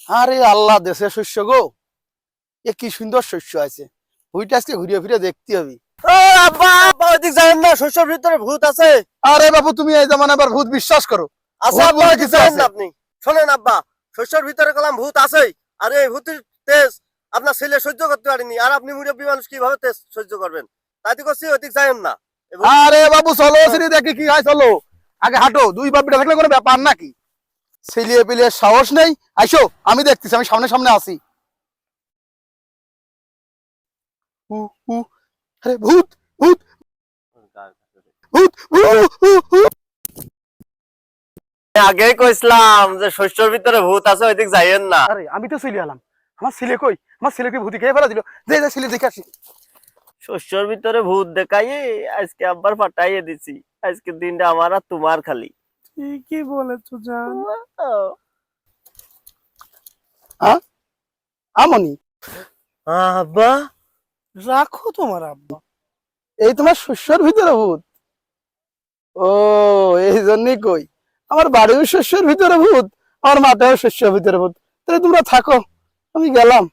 আরে আল্লাহ, দেশে শস্য গো, এ কি সুন্দর শস্য আছে। ওইটা আজকে ঘুরিয়ে ফিরে দেখতে হবে। ও আব্বা আব্বা ওইদিক যাবেন না, শস্যের ভিতরে ভূত আছে। আরে বাবু, তুমি এই জামানা আবার ভূত বিশ্বাস করো? আছে ভূত আব্বা, বলতে ওইদিক কিছু যাবেন আছে? না আপনি। শোনেন আব্বা, শস্যের ভিতরে কলাম ভূত আছে। আর এই ভূতের তেজ আপনার ছেলে সহ্য করতে পারেনি, আর আপনি মুরব্বী মানুষ কিভাবে তেজ সহ্য করবেন? তাই তো করছি ওইদিক যাবেন না। এই ভূত- আরে বাবু, চলো সিঁড়ি দেখি কি হয়, চলো আগে হাঁটো। দুই বাপিটা থাকলে কোনো ব্যাপার নাকি? ছেলিয়ে পেলিয়ে সাহস নেই। আইসো, আমি দেখতেছি, আমি সামনে সামনে আসি। উ, উ, আরে ভূত, ভূত, ভূত, ভূত। আগেই কইছিলাম যে শস্যের ভিতরে ভূত আছে, ওইদিক যাইয়েন না। আরে আমি তো চলে এলাম। আমার ছেলে কই? আমার ছেলেকে ভূতি খেয়ে ফেলা দিল। যে যে ছেলে দেখে আসি। শস্যের ভিতরে ভূত দেখাই আজকে আব্বার ফাটাইয়ে দিছি। আজকে দিনটা আমার আর তোমার খালি। ঠিকই বলেছো জান। আহ, হ্যাঁ, আমনি আব্বা রাখো তোমার আব্বা। এই তোমার শস্যের ভিতরে ভূত? ও, এই জন্যই কই আমার বাড়িও শস্যের ভিতরে ভূত, আমার মাথাও শস্যের ভিতরে ভূত। তাহলে তোমরা থাকো, আমি গেলাম।